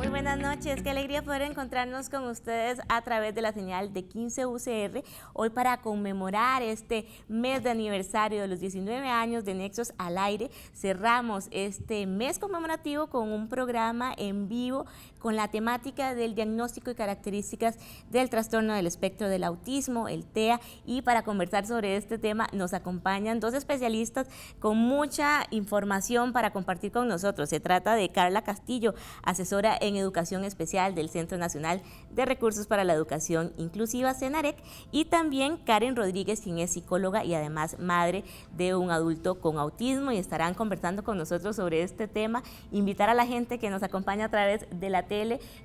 Buenas noches, qué alegría poder encontrarnos con ustedes a través de la señal de 15 UCR, hoy para conmemorar este mes de aniversario de los 19 años de Nexos al Aire. Cerramos este mes conmemorativo con un programa en vivo con la temática del diagnóstico y características del trastorno del espectro del autismo, el TEA, y para conversar sobre este tema nos acompañan dos especialistas con mucha información para compartir con nosotros. Se trata de Carla Castillo, asesora en Educación Especial del Centro Nacional de Recursos para la Educación Inclusiva, CENAREC, y también Karen Rodríguez, quien es psicóloga y además madre de un adulto con autismo, y estarán conversando con nosotros sobre este tema. Invitar a la gente que nos acompaña a través de la tele,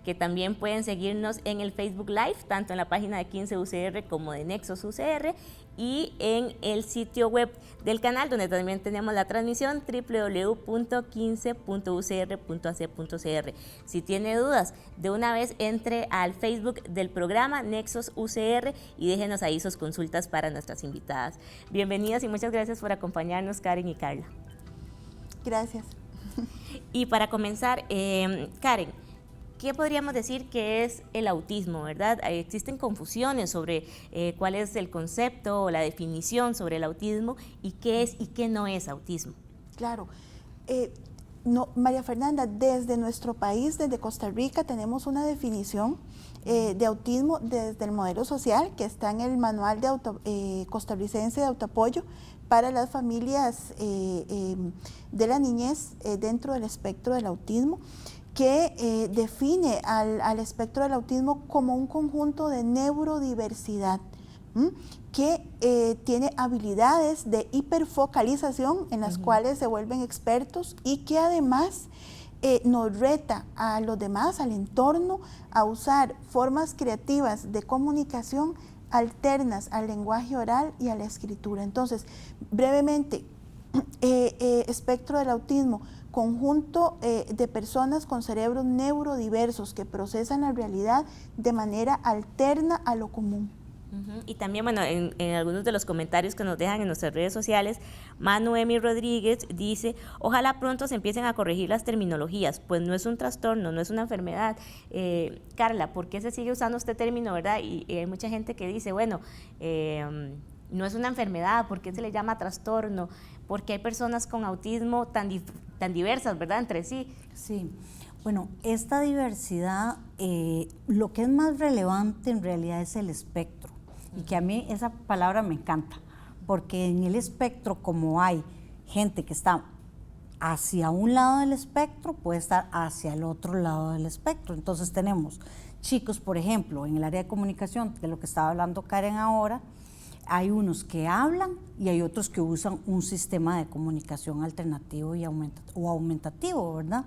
que también pueden seguirnos en el Facebook Live, tanto en la página de 15 UCR como de Nexos UCR, y en el sitio web del canal, donde también tenemos la transmisión, www.15.ucr.ac.cr. Si tiene dudas, de una vez entre al Facebook del programa Nexos UCR y déjenos ahí sus consultas para nuestras invitadas. Bienvenidas y muchas gracias por acompañarnos, Karen y Carla. Gracias. Y para comenzar, Karen, ¿qué podríamos decir que es el autismo, verdad? Existen confusiones sobre cuál es el concepto o la definición sobre el autismo y qué es y qué no es autismo. Claro. No, María Fernanda, desde nuestro país, desde Costa Rica, tenemos una definición de autismo desde el modelo social que está en el manual de costarricense de autoapoyo para las familias de la niñez dentro del espectro del autismo, que define al espectro del autismo como un conjunto de neurodiversidad, que tiene habilidades de hiperfocalización en las cuales se vuelven expertos y que además nos reta a los demás, al entorno, a usar formas creativas de comunicación alternas al lenguaje oral y a la escritura. Entonces, brevemente, espectro del autismo, conjunto de personas con cerebros neurodiversos que procesan la realidad de manera alterna a lo común. Y también, bueno, en algunos de los comentarios que nos dejan en nuestras redes sociales, Manuemi Rodríguez dice: ojalá pronto se empiecen a corregir las terminologías, pues no es un trastorno, no es una enfermedad. Carla, ¿por qué se sigue usando este término, verdad? Y hay mucha gente que dice, bueno, no es una enfermedad, ¿por qué se le llama trastorno? Porque hay personas con autismo tan diversas, ¿verdad?, entre sí. Sí, bueno, esta diversidad, lo que es más relevante en realidad es el espectro, y que a mí esa palabra me encanta, porque en el espectro, como hay gente que está hacia un lado del espectro, puede estar hacia el otro lado del espectro. Entonces tenemos chicos, por ejemplo, en el área de comunicación, de lo que estaba hablando Karen ahora, hay unos que hablan y hay otros que usan un sistema de comunicación alternativo y aumentativo, ¿verdad?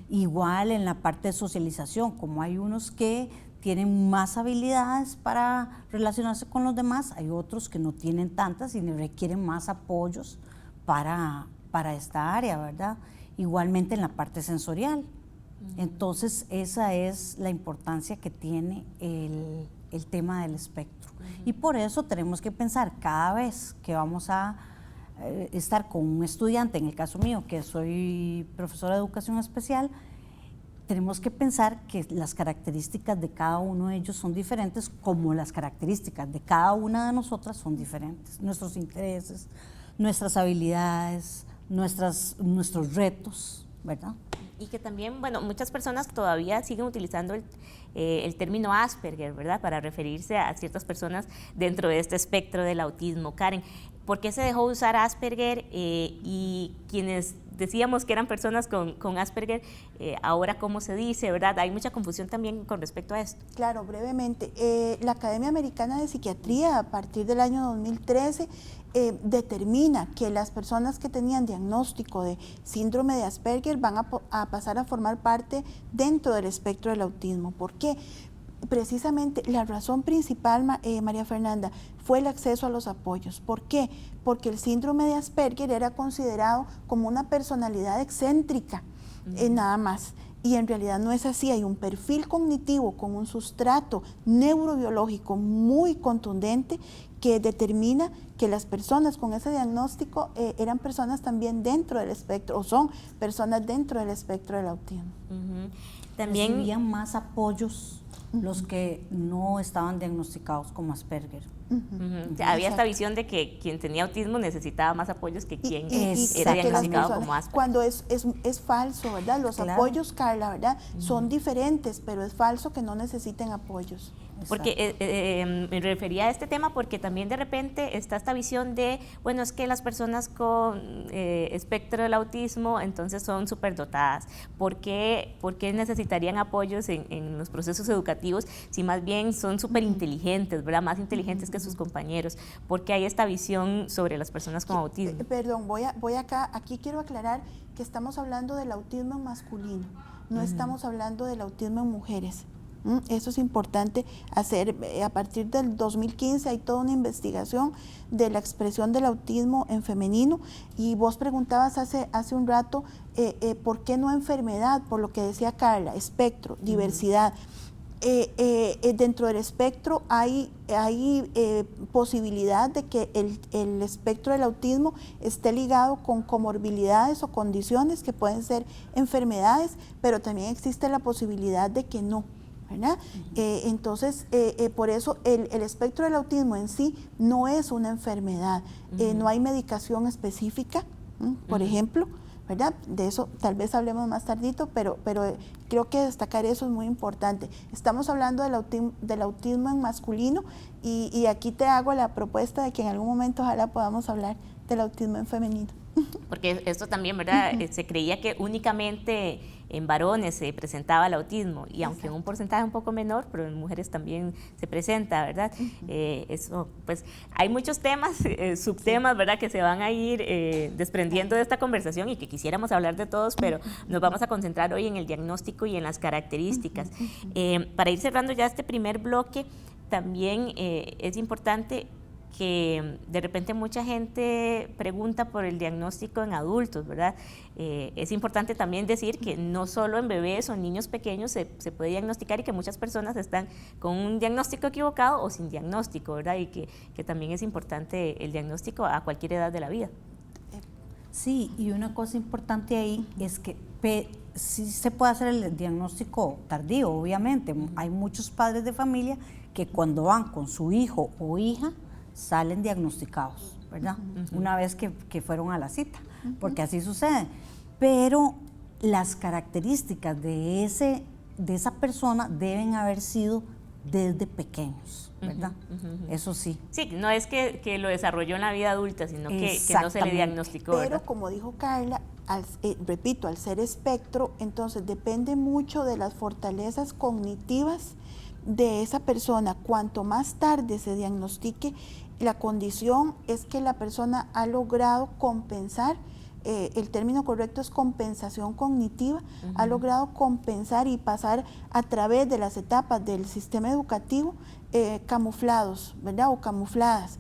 Igual en la parte de socialización, como hay unos que tienen más habilidades para relacionarse con los demás, hay otros que no tienen tantas y requieren más apoyos para esta área, ¿verdad? Igualmente en la parte sensorial. Entonces, esa es la importancia que tiene el tema del espectro. Y por eso tenemos que pensar cada vez que vamos a estar con un estudiante, en el caso mío, que soy profesora de educación especial, tenemos que pensar que las características de cada uno de ellos son diferentes, como las características de cada una de nosotras son diferentes. Nuestros intereses, nuestras habilidades, nuestros retos, ¿verdad? Y que también, bueno, muchas personas todavía siguen utilizando el término Asperger, ¿verdad?, para referirse a ciertas personas dentro de este espectro del autismo. Karen, ¿por qué se dejó usar Asperger y quienes decíamos que eran personas con Asperger, ahora cómo se dice, ¿verdad? Hay mucha confusión también con respecto a esto. Claro, brevemente. La Academia Americana de Psiquiatría, a partir del año 2013, determina que las personas que tenían diagnóstico de síndrome de Asperger van a pasar a formar parte dentro del espectro del autismo. ¿Por qué? Precisamente la razón principal, María Fernanda, fue el acceso a los apoyos. ¿Por qué? Porque el síndrome de Asperger era considerado como una personalidad excéntrica, nada más. Y en realidad no es así, hay un perfil cognitivo con un sustrato neurobiológico muy contundente que determina que las personas con ese diagnóstico eran personas también dentro del espectro, o son personas dentro del espectro del autismo. También recibían más apoyos los que no estaban diagnosticados como Asperger. Había esta visión de que quien tenía autismo necesitaba más apoyos que quien era que diagnosticado como Asperger. Cuando es falso, ¿verdad? Los apoyos, Carla, ¿verdad? Son diferentes, pero es falso que no necesiten apoyos. Porque me refería a este tema porque también de repente está esta visión de, bueno, es que las personas con espectro del autismo entonces son superdotadas. ¿Por qué necesitarían apoyos en los procesos educativos si más bien son súper inteligentes, ¿verdad? Más inteligentes que sus compañeros? Porque hay esta visión sobre las personas con autismo. Perdón, aquí quiero aclarar que estamos hablando del autismo en masculino, no estamos hablando del autismo en mujeres. Eso es importante hacer. A partir del 2015 hay toda una investigación de la expresión del autismo en femenino, y vos preguntabas hace un rato por qué no enfermedad, por lo que decía Carla, espectro, diversidad. Dentro del espectro hay posibilidad de que el espectro del autismo esté ligado con comorbilidades o condiciones que pueden ser enfermedades, pero también existe la posibilidad de que no, ¿verdad? Entonces, por eso el espectro del autismo en sí no es una enfermedad, no hay medicación específica, por ejemplo, ¿verdad? De eso tal vez hablemos más tardito, pero creo que destacar eso es muy importante. Estamos hablando del autismo en masculino, y aquí te hago la propuesta de que en algún momento ojalá podamos hablar del autismo en femenino. Porque esto también, ¿verdad? Se creía que únicamente en varones se presentaba el autismo, y aunque en un porcentaje un poco menor, pero en mujeres también se presenta, ¿verdad? Eso, pues hay muchos temas, subtemas, ¿verdad?, que se van a ir desprendiendo de esta conversación y que quisiéramos hablar de todos, pero nos vamos a concentrar hoy en el diagnóstico y en las características. Para ir cerrando ya este primer bloque, también es importante que de repente mucha gente pregunta por el diagnóstico en adultos, ¿verdad? Es importante también decir que no solo en bebés o en niños pequeños se puede diagnosticar, y que muchas personas están con un diagnóstico equivocado o sin diagnóstico, ¿verdad? Y que también es importante el diagnóstico a cualquier edad de la vida. Sí, y una cosa importante ahí es que sí se puede hacer el diagnóstico tardío, obviamente. Hay muchos padres de familia que cuando van con su hijo o hija salen diagnosticados, ¿verdad? Una vez que fueron a la cita, porque así sucede. Pero las características de esa persona deben haber sido desde pequeños, ¿verdad? Eso sí. Sí, no es que lo desarrolló en la vida adulta, sino que no se le diagnosticó, pero ¿verdad? Como dijo Carla, repito, al ser espectro, entonces depende mucho de las fortalezas cognitivas de esa persona. Cuanto más tarde se diagnostique la condición, es que la persona ha logrado compensar, el término correcto es compensación cognitiva, ha logrado compensar y pasar a través de las etapas del sistema educativo camuflados, ¿verdad? O camufladas.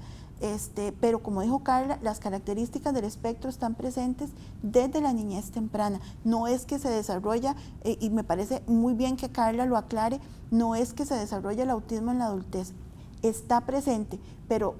Pero como dijo Carla, las características del espectro están presentes desde la niñez temprana. No es que se desarrolla, y me parece muy bien que Carla lo aclare, no es que se desarrolla el autismo en la adultez. Está presente, pero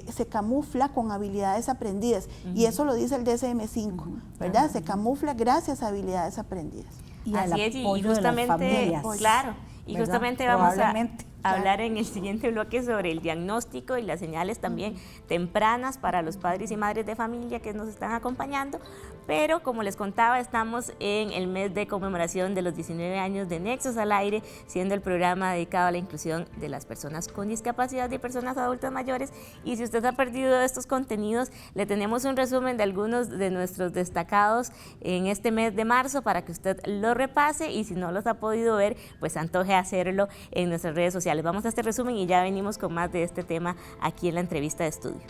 se camufla con habilidades aprendidas, y eso lo dice el DSM-5, ¿verdad? Se camufla gracias a habilidades aprendidas. Y así es, y justamente, claro, y ¿verdad? justamente vamos a hablar en el siguiente bloque sobre el diagnóstico y las señales también tempranas para los padres y madres de familia que nos están acompañando. Pero como les contaba, estamos en el mes de conmemoración de los 19 años de Nexos al Aire, siendo el programa dedicado a la inclusión de las personas con discapacidad y personas adultas mayores. Y si usted ha perdido estos contenidos, le tenemos un resumen de algunos de nuestros destacados en este mes de marzo para que usted lo repase, y si no los ha podido ver, pues antoje hacerlo en nuestras redes sociales. Vamos a este resumen y ya venimos con más de este tema aquí en la entrevista de estudio.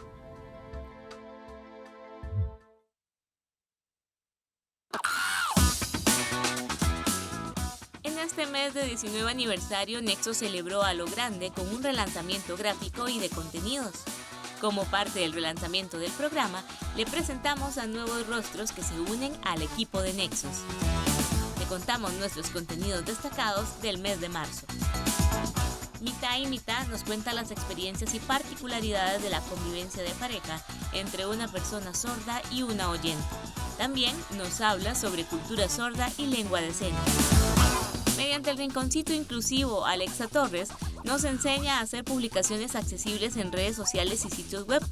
En este mes de 19 aniversario, Nexos celebró a lo grande con un relanzamiento gráfico y de contenidos. Como parte del relanzamiento del programa, le presentamos a nuevos rostros que se unen al equipo de Nexos. Le contamos nuestros contenidos destacados del mes de marzo. Mitad y mitad nos cuenta las experiencias y particularidades de la convivencia de pareja entre una persona sorda y una oyente. También nos habla sobre cultura sorda y lengua de señas. Mediante el rinconcito inclusivo, Alexa Torres nos enseña a hacer publicaciones accesibles en redes sociales y sitios web.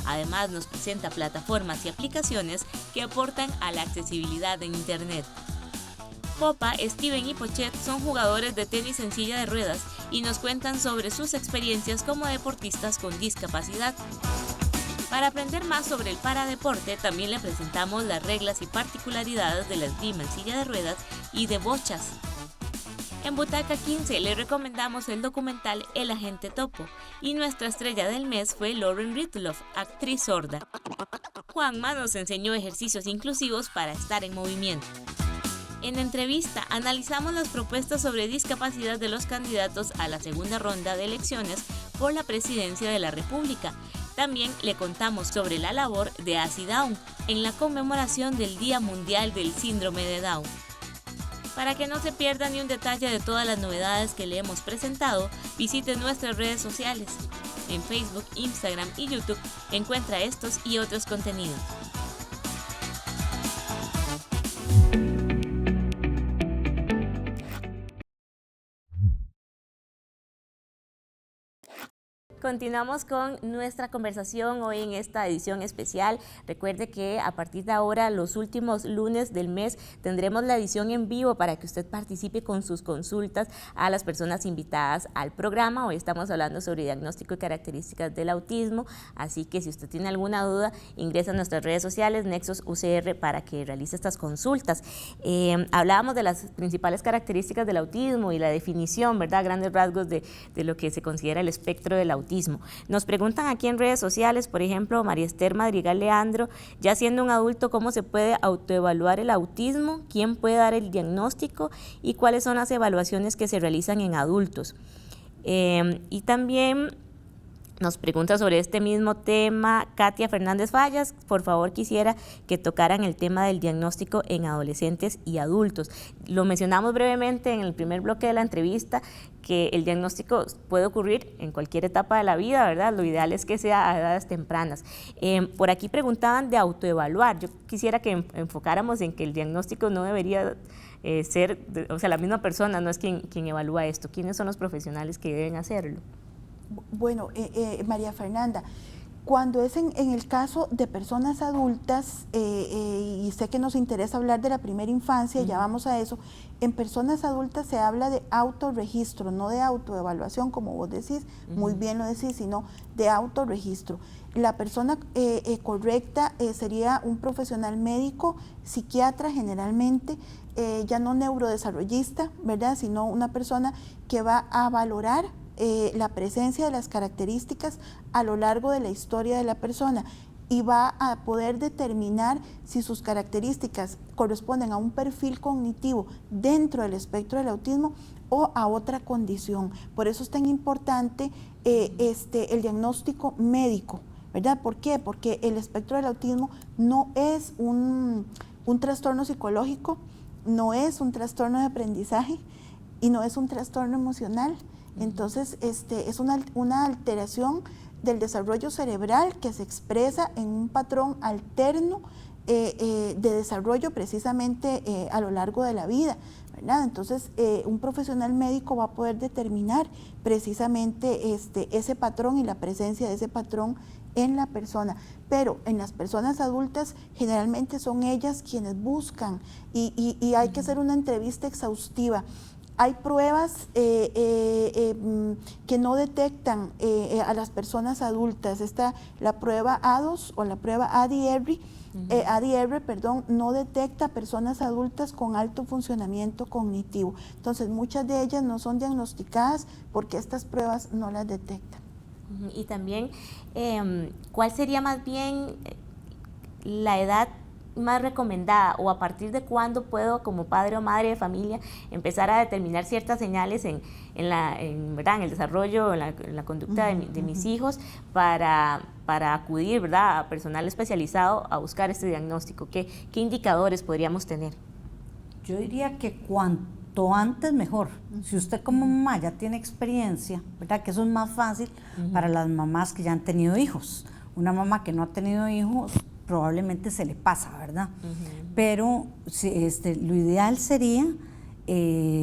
Además, nos presenta plataformas y aplicaciones que aportan a la accesibilidad en Internet. Popa, Steven y Pochet son jugadores de tenis en silla de ruedas y nos cuentan sobre sus experiencias como deportistas con discapacidad. Para aprender más sobre el paradeporte, también le presentamos las reglas y particularidades de la esgrima en silla de ruedas y de bochas. En Butaca 15 le recomendamos el documental El Agente Topo y nuestra estrella del mes fue Lauren Ridloff, actriz sorda. Juanma nos enseñó ejercicios inclusivos para estar en movimiento. En entrevista analizamos las propuestas sobre discapacidad de los candidatos a la segunda ronda de elecciones por la presidencia de la República. También le contamos sobre la labor de ACIDown en la conmemoración del Día Mundial del Síndrome de Down. Para que no se pierda ni un detalle de todas las novedades que le hemos presentado, visite nuestras redes sociales. En Facebook, Instagram y YouTube encuentra estos y otros contenidos. Continuamos con nuestra conversación hoy en esta edición especial. Recuerde que a partir de ahora, los últimos lunes del mes, tendremos la edición en vivo para que usted participe con sus consultas a las personas invitadas al programa. Hoy estamos hablando sobre diagnóstico y características del autismo, así que si usted tiene alguna duda, ingresa a nuestras redes sociales, Nexos UCR, para que realice estas consultas. Hablábamos de las principales características del autismo y la definición, ¿verdad? Grandes rasgos de lo que se considera el espectro del autismo. Nos preguntan aquí en redes sociales, por ejemplo, María Esther Madrigal Leandro, ya siendo un adulto, ¿cómo se puede autoevaluar el autismo? ¿Quién puede dar el diagnóstico? ¿Y cuáles son las evaluaciones que se realizan en adultos? Y también nos pregunta sobre este mismo tema Katia Fernández Fallas. Por favor, quisiera que tocaran el tema del diagnóstico en adolescentes y adultos. Lo mencionamos brevemente en el primer bloque de la entrevista, que el diagnóstico puede ocurrir en cualquier etapa de la vida, ¿verdad? Lo ideal es que sea a edades tempranas. Por aquí preguntaban de autoevaluar. Yo quisiera que enfocáramos en que el diagnóstico no debería ser, la misma persona no es quien evalúa esto. ¿Quiénes son los profesionales que deben hacerlo? Bueno, María Fernanda, cuando es en el caso de personas adultas, y sé que nos interesa hablar de la primera infancia, ya vamos a eso, en personas adultas se habla de autorregistro, no de autoevaluación, como vos decís, muy bien lo decís, sino de autorregistro. La persona correcta sería un profesional médico, psiquiatra generalmente, ya no neurodesarrollista, ¿verdad?, sino una persona que va a valorar la presencia de las características a lo largo de la historia de la persona y va a poder determinar si sus características corresponden a un perfil cognitivo dentro del espectro del autismo o a otra condición. Por eso es tan importante el diagnóstico médico, ¿verdad? ¿Por qué? Porque el espectro del autismo no es un trastorno psicológico, no es un trastorno de aprendizaje y no es un trastorno emocional. Entonces, es una alteración del desarrollo cerebral que se expresa en un patrón alterno de desarrollo precisamente a lo largo de la vida, ¿verdad? Entonces, un profesional médico va a poder determinar precisamente ese patrón y la presencia de ese patrón en la persona. Pero en las personas adultas generalmente son ellas quienes buscan y hay que hacer una entrevista exhaustiva. Hay pruebas que no detectan a las personas adultas. La prueba ADOS o la prueba ADR, no detecta personas adultas con alto funcionamiento cognitivo. Entonces, muchas de ellas no son diagnosticadas porque estas pruebas no las detectan. Y también, ¿cuál sería más bien la edad más recomendada o a partir de cuándo puedo, como padre o madre de familia, empezar a determinar ciertas señales en el desarrollo, en la conducta de mis hijos para acudir, ¿verdad?, a personal especializado a buscar este diagnóstico? ¿Qué indicadores podríamos tener? Yo diría que cuanto antes mejor. Si usted como mamá ya tiene experiencia, ¿verdad? Que eso es más fácil para las mamás que ya han tenido hijos. Una mamá que no ha tenido hijos probablemente se le pasa, ¿verdad? Pero lo ideal sería,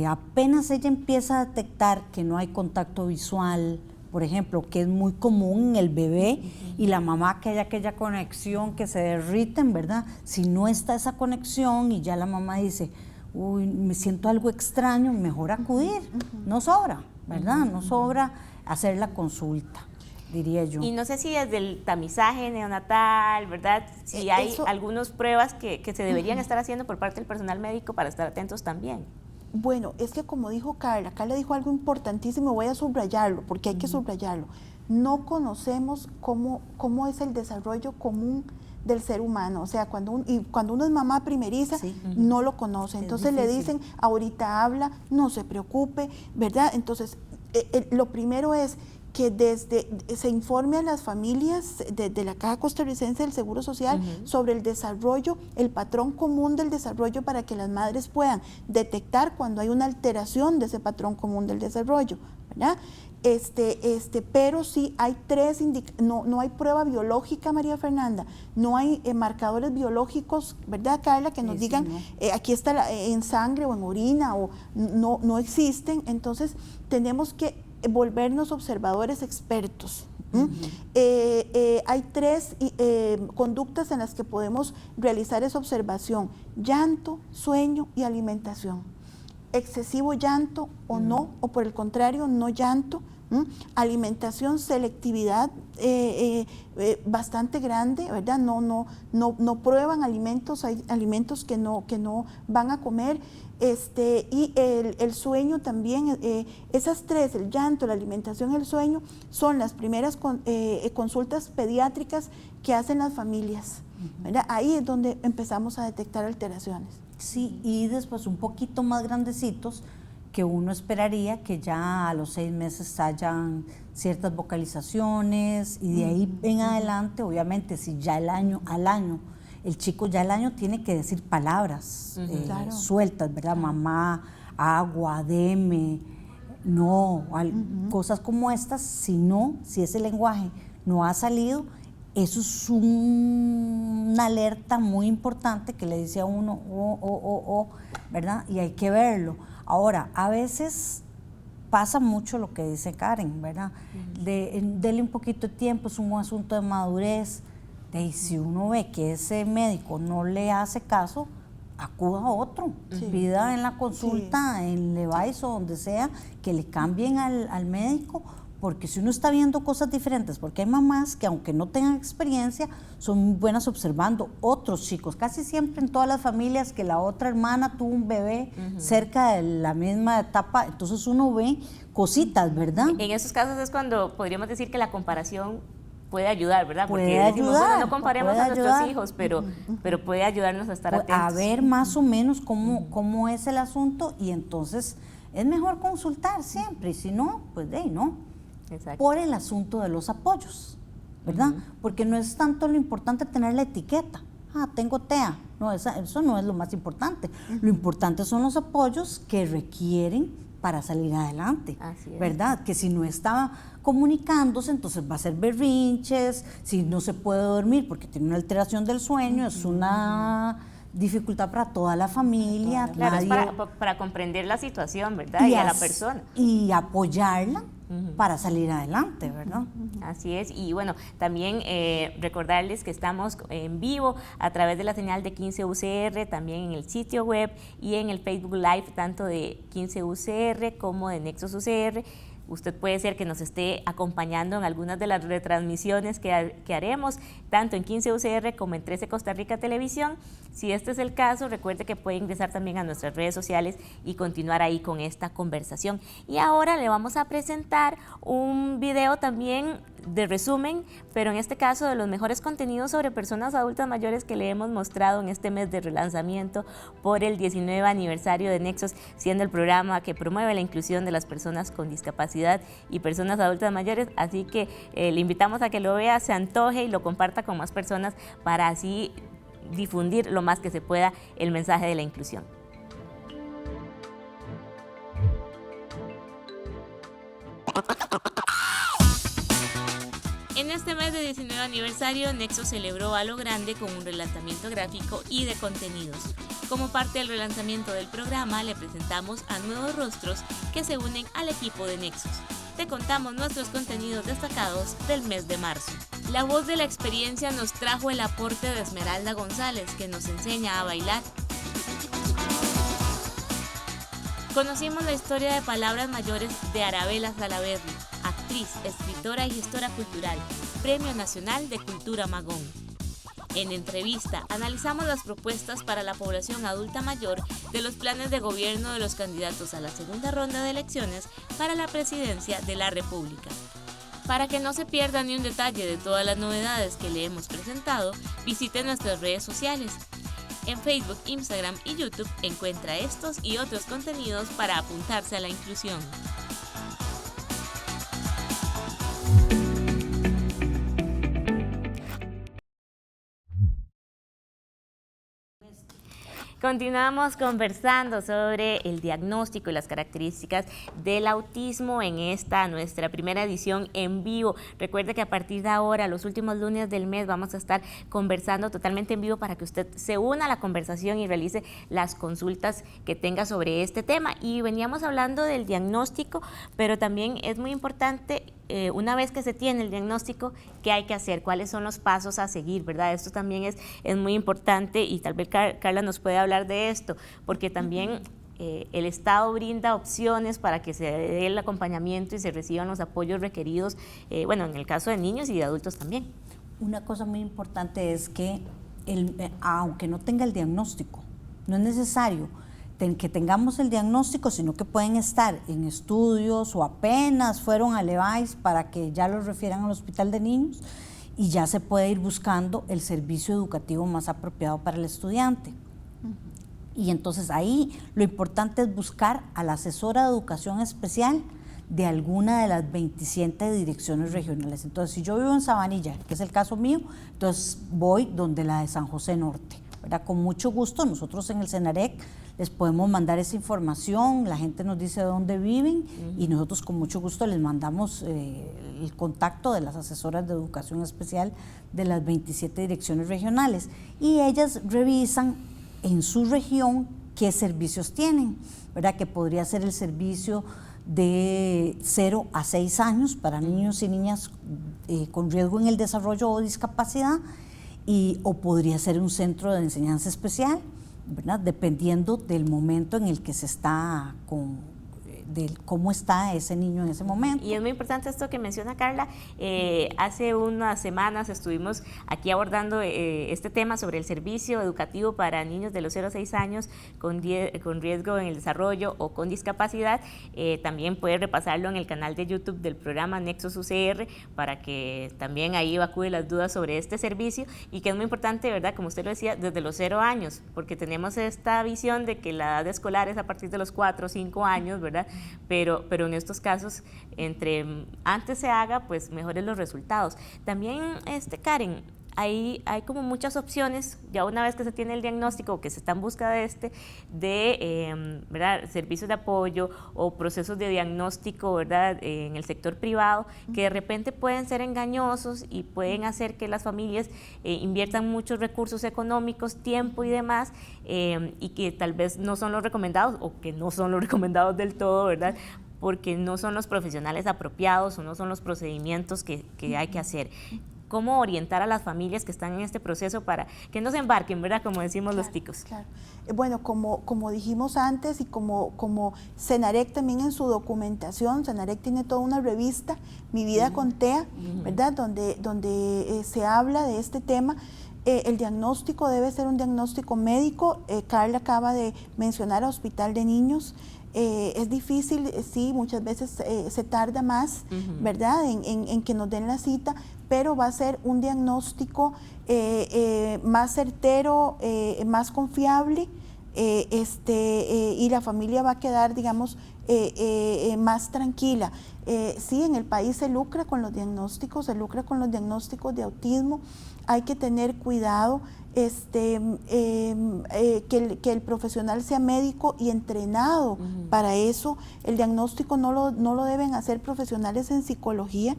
apenas ella empieza a detectar que no hay contacto visual, por ejemplo, que es muy común en el bebé, y la mamá que haya aquella conexión, que se derriten, ¿verdad? Si no está esa conexión y ya la mamá dice, uy, me siento algo extraño, mejor acudir, no sobra, ¿verdad? No sobra hacer la consulta, diría yo. Y no sé si desde el tamizaje neonatal, ¿verdad? Si hay algunas pruebas que se deberían estar haciendo por parte del personal médico para estar atentos también. Bueno, es que como dijo Carla dijo algo importantísimo, voy a subrayarlo, porque hay que subrayarlo. No conocemos cómo es el desarrollo común del ser humano, o sea, cuando uno es mamá primeriza, no lo conoce, entonces le dicen, ahorita habla, no se preocupe, ¿verdad? Entonces, lo primero es que se informe a las familias de la Caja Costarricense del Seguro Social sobre el desarrollo, el patrón común del desarrollo, para que las madres puedan detectar cuando hay una alteración de ese patrón común del desarrollo, ¿verdad? Pero sí hay no hay prueba biológica, María Fernanda, no hay marcadores biológicos, ¿verdad, Carla? Que nos digan, aquí está en sangre o en orina, o no existen. Entonces tenemos que volvernos observadores expertos. Hay 3 conductas en las que podemos realizar esa observación: llanto, sueño y alimentación. Excesivo llanto o no, o por el contrario, no llanto. Alimentación, selectividad bastante grande, ¿verdad? No prueban alimentos, hay alimentos que no van a comer. Y el sueño también, esas 3, el llanto, la alimentación y el sueño, son las primeras consultas pediátricas que hacen las familias, ¿verdad? Ahí es donde empezamos a detectar alteraciones. Sí, y después un poquito más grandecitos, que uno esperaría que ya a los 6 meses hayan ciertas vocalizaciones, y de ahí en adelante, obviamente, si ya al año, el chico ya al año tiene que decir palabras sueltas, ¿verdad? Mamá, agua, deme, no, cosas como estas. Si ese lenguaje no ha salido, eso es una alerta muy importante que le dice a uno, ¿verdad? Y hay que verlo. Ahora, a veces pasa mucho lo que dice Karen, ¿verdad? Dele un poquito de tiempo, es un asunto de madurez. Y si uno ve que ese médico no le hace caso, acuda a otro, pida en la consulta, en Levice o donde sea, que le cambien al médico, porque si uno está viendo cosas diferentes, porque hay mamás que aunque no tengan experiencia, son muy buenas observando otros chicos, casi siempre en todas las familias, que la otra hermana tuvo un bebé cerca de la misma etapa, entonces uno ve cositas, ¿verdad? En esos casos es cuando podríamos decir que la comparación puede ayudar, ¿verdad? Porque puede ayudar, bueno, no comparemos a nuestros hijos, pero puede ayudarnos a estar atentos. A ver más o menos cómo es el asunto, y entonces es mejor consultar siempre, y si no, pues no. Exacto. Por el asunto de los apoyos, ¿verdad? Porque no es tanto lo importante tener la etiqueta, tengo TEA, no, eso no es lo más importante. Lo importante son los apoyos que requieren para salir adelante, ¿verdad? Que si no está comunicándose, entonces va a ser berrinches, si no se puede dormir porque tiene una alteración del sueño, es una dificultad para toda la familia. Claro, es para comprender la situación, ¿verdad? Y a la persona. Y apoyarla para salir adelante, ¿verdad? Así es, y bueno, también recordarles que estamos en vivo a través de la señal de 15 UCR, también en el sitio web y en el Facebook Live, tanto de 15 UCR como de Nexos UCR. Usted puede ser que nos esté acompañando en algunas de las retransmisiones que haremos, tanto en 15 UCR como en 13 Costa Rica Televisión. Si este es el caso, recuerde que puede ingresar también a nuestras redes sociales y continuar ahí con esta conversación. Y ahora le vamos a presentar un video también de resumen, pero en este caso de los mejores contenidos sobre personas adultas mayores que le hemos mostrado en este mes de relanzamiento por el 19 aniversario de Nexos, siendo el programa que promueve la inclusión de las personas con discapacidad y personas adultas mayores. Así que le invitamos a que lo vea, se antoje y lo comparta con más personas para así difundir lo más que se pueda el mensaje de la inclusión. En este mes de 19 aniversario, Nexos celebró a lo grande con un relanzamiento gráfico y de contenidos. Como parte del relanzamiento del programa, le presentamos a nuevos rostros que se unen al equipo de Nexos. Te contamos nuestros contenidos destacados del mes de marzo. La voz de la experiencia nos trajo el aporte de Esmeralda González, que nos enseña a bailar. Conocimos la historia de Palabras Mayores de Arabella Salaverry, actriz, escritora y gestora cultural, Premio Nacional de Cultura Magón. En entrevista, analizamos las propuestas para la población adulta mayor de los planes de gobierno de los candidatos a la segunda ronda de elecciones para la presidencia de la República. Para que no se pierda ni un detalle de todas las novedades que le hemos presentado, visite nuestras redes sociales. En Facebook, Instagram y YouTube encuentra estos y otros contenidos para apuntarse a la inclusión. Continuamos conversando sobre el diagnóstico y las características del autismo en esta nuestra primera edición en vivo. Recuerde que a partir de ahora, los últimos lunes del mes, vamos a estar conversando totalmente en vivo para que usted se una a la conversación y realice las consultas que tenga sobre este tema. Y veníamos hablando del diagnóstico, pero también es muy importante, una vez que se tiene el diagnóstico, ¿qué hay que hacer? ¿Cuáles son los pasos a seguir? ¿Verdad? Esto también es muy importante y tal vez Carla nos puede hablar de esto, porque también el Estado brinda opciones para que se dé el acompañamiento y se reciban los apoyos requeridos, bueno, en el caso de niños y de adultos también. Una cosa muy importante es que, aunque no tenga el diagnóstico, no es necesario que tengamos el diagnóstico, sino que pueden estar en estudios o apenas fueron al EVAIS para que ya los refieran al hospital de niños y ya se puede ir buscando el servicio educativo más apropiado para el estudiante. Y entonces ahí lo importante es buscar a la asesora de educación especial de alguna de las 27 direcciones regionales. Entonces, si yo vivo en Sabanilla, que es el caso mío, entonces voy donde la de San José Norte, ¿verdad? Con mucho gusto, nosotros en el Senarec les podemos mandar esa información, la gente nos dice de dónde viven y nosotros con mucho gusto les mandamos el contacto de las asesoras de educación especial de las 27 direcciones regionales y ellas revisan en su región qué servicios tienen, ¿verdad? Que podría ser el servicio de 0 a 6 años para niños y niñas con riesgo en el desarrollo o discapacidad, o podría ser un centro de enseñanza especial, ¿verdad? Dependiendo del momento en el que se está de cómo está ese niño en ese momento. Y es muy importante esto que menciona Carla. Hace unas semanas estuvimos aquí abordando este tema sobre el servicio educativo para niños de los 0 a 6 años con riesgo en el desarrollo o con discapacidad. También puede repasarlo en el canal de YouTube del programa Nexos UCR para que también ahí evacúe las dudas sobre este servicio y que es muy importante, ¿verdad? Como usted lo decía, desde los 0 años, porque tenemos esta visión de que la edad escolar es a partir de los 4 o 5 años, ¿verdad? Pero en estos casos, entre antes se haga, pues mejores los resultados. También, Karen, hay como muchas opciones, ya una vez que se tiene el diagnóstico, que se está en busca de ¿verdad? Servicios de apoyo o procesos de diagnóstico, ¿verdad? En el sector privado, que de repente pueden ser engañosos y pueden hacer que las familias inviertan muchos recursos económicos, tiempo y demás, y que tal vez no son los recomendados o que no son los recomendados del todo, ¿verdad? Porque no son los profesionales apropiados o no son los procedimientos que hay que hacer. ¿Cómo orientar a las familias que están en este proceso para que no se embarquen, ¿verdad? Como decimos los ticos. Claro. Bueno, como dijimos antes y como Senarec también en su documentación, Senarec tiene toda una revista, Mi Vida con TEA, ¿verdad? Donde se habla de este tema. El diagnóstico debe ser un diagnóstico médico. Carla acaba de mencionar a Hospital de Niños. Es difícil, sí, muchas veces se tarda más, ¿verdad? En que nos den la cita, pero va a ser un diagnóstico más certero, más confiable, y la familia va a quedar, digamos, más tranquila. Sí, en el país se lucra con los diagnósticos, de autismo. Hay que tener cuidado que el profesional sea médico y entrenado para eso. El diagnóstico no lo deben hacer profesionales en psicología,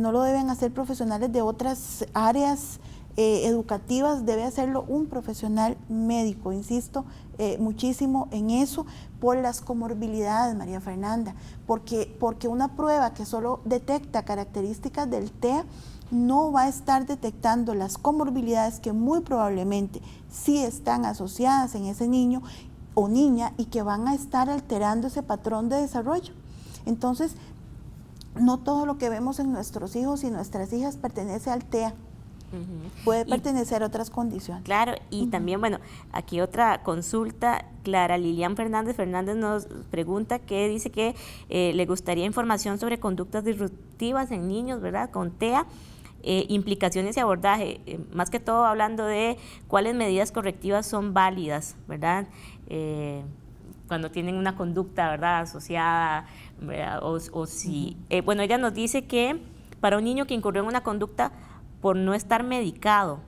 no lo deben hacer profesionales de otras áreas educativas, debe hacerlo un profesional médico. Insisto muchísimo en eso por las comorbilidades, María Fernanda, porque una prueba que solo detecta características del TEA no va a estar detectando las comorbilidades que muy probablemente sí están asociadas en ese niño o niña y que van a estar alterando ese patrón de desarrollo. Entonces, no todo lo que vemos en nuestros hijos y nuestras hijas pertenece al TEA. Puede pertenecer a otras condiciones. Claro, y también, bueno, aquí otra consulta, Clara Lilian Fernández nos pregunta que dice que le gustaría información sobre conductas disruptivas en niños, ¿verdad?, con TEA, implicaciones y abordaje, más que todo hablando de cuáles medidas correctivas son válidas, ¿verdad?, cuando tienen una conducta, ¿verdad?, asociada, ¿verdad?, o si, bueno, ella nos dice que para un niño que incurrió en una conducta por no estar medicado,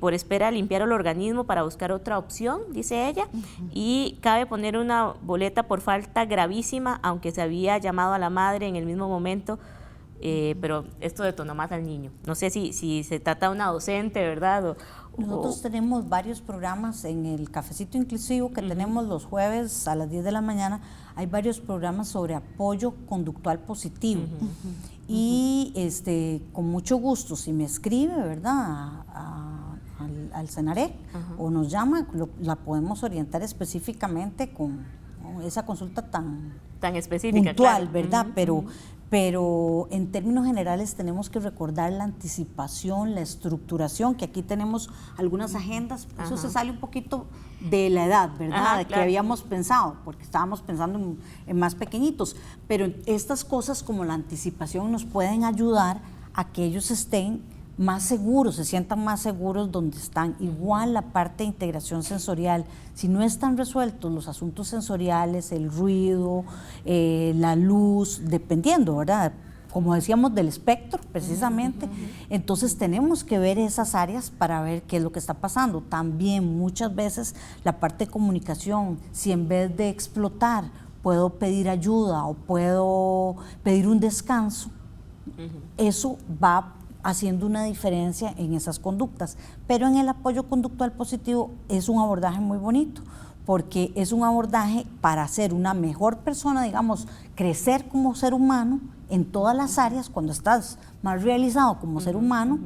por espera de limpiar el organismo para buscar otra opción, dice ella, y cabe poner una boleta por falta gravísima, aunque se había llamado a la madre en el mismo momento, pero esto detonó más al niño. No sé si se trata de una docente, ¿verdad? Nosotros tenemos varios programas en el Cafecito Inclusivo que tenemos los jueves a las 10 de la mañana. Hay varios programas sobre apoyo conductual positivo. Y con mucho gusto, si me escribe, ¿verdad?, al CENAREC o nos llama, la podemos orientar específicamente con esa consulta tan específica, puntual, claro, ¿verdad? Pero en términos generales tenemos que recordar la anticipación, la estructuración, que aquí tenemos algunas agendas, eso se sale un poquito de la edad, ¿verdad?, que habíamos pensado, porque estábamos pensando en más pequeñitos, pero estas cosas como la anticipación nos pueden ayudar a que ellos estén más seguros, se sientan más seguros donde están. Igual la parte de integración sensorial, si no están resueltos los asuntos sensoriales, el ruido, la luz, dependiendo, ¿verdad?, como decíamos, del espectro precisamente, entonces tenemos que ver esas áreas para ver qué es lo que está pasando. También muchas veces la parte de comunicación, si en vez de explotar puedo pedir ayuda o puedo pedir un descanso, eso va haciendo una diferencia en esas conductas. Pero en el apoyo conductual positivo es un abordaje muy bonito, porque es un abordaje para ser una mejor persona, digamos, crecer como ser humano en todas las áreas. Cuando estás más realizado como ser humano,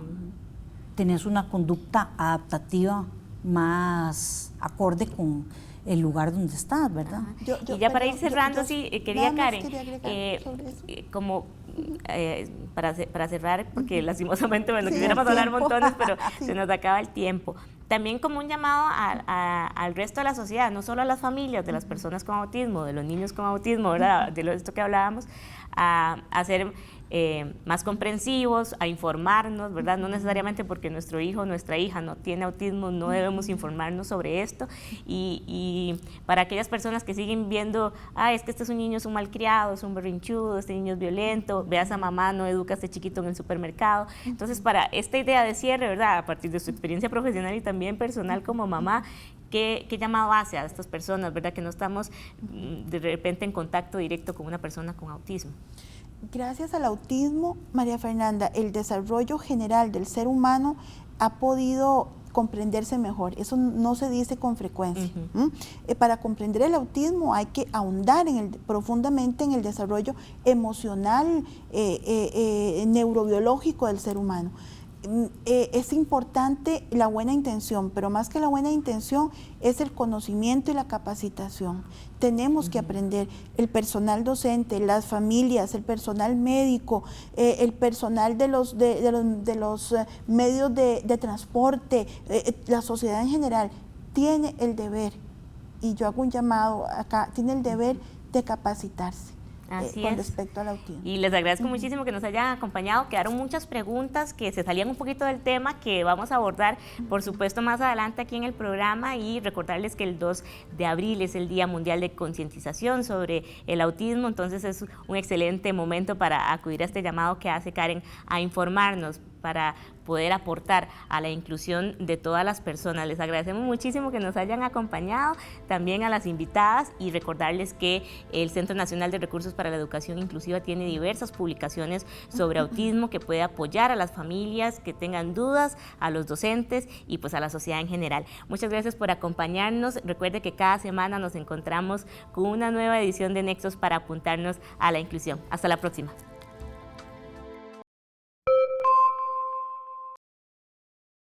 tienes una conducta adaptativa más acorde con el lugar donde estás, ¿verdad? Y ya para ir cerrando, quería, Karen, como para cerrar, porque lastimosamente, bueno, quisiéramos hablar montones, pero se nos acaba el tiempo. También como un llamado al resto de la sociedad, no solo a las familias de las personas con autismo, de los niños con autismo, ¿verdad?, de esto que hablábamos, a ser más comprensivos, a informarnos, ¿verdad? No necesariamente porque nuestro hijo o nuestra hija no tiene autismo, no debemos informarnos sobre esto. Y para aquellas personas que siguen viendo, es que este es un niño, es un malcriado, es un berrinchudo, este niño es violento, ve a esa mamá, no educa a este chiquito en el supermercado. Entonces, para esta idea de cierre, ¿verdad?, a partir de su experiencia profesional y también personal como mamá, ¿qué llamado hace a estas personas, ¿verdad?, que no estamos de repente en contacto directo con una persona con autismo? Gracias al autismo, María Fernanda, el desarrollo general del ser humano ha podido comprenderse mejor. Eso no se dice con frecuencia. Para comprender el autismo hay que ahondar profundamente en el desarrollo emocional, neurobiológico del ser humano. Es importante la buena intención, pero más que la buena intención es el conocimiento y la capacitación. Tenemos que aprender, el personal docente, las familias, el personal médico, el personal de los medios de transporte, la sociedad en general tiene el deber, y yo hago un llamado acá, tiene el deber de capacitarse. Así con es. respecto al autismo. Y les agradezco muchísimo que nos hayan acompañado. Quedaron muchas preguntas que se salían un poquito del tema que vamos a abordar, por supuesto, más adelante aquí en el programa, y recordarles que el 2 de abril es el Día Mundial de Concientización sobre el Autismo, entonces es un excelente momento para acudir a este llamado que hace Karen a informarnos para poder aportar a la inclusión de todas las personas. Les agradecemos muchísimo que nos hayan acompañado, también a las invitadas, y recordarles que el Centro Nacional de Recursos para la Educación Inclusiva tiene diversas publicaciones sobre autismo que puede apoyar a las familias que tengan dudas, a los docentes y pues a la sociedad en general. Muchas gracias por acompañarnos. Recuerde que cada semana nos encontramos con una nueva edición de Nexos para apuntarnos a la inclusión. Hasta la próxima.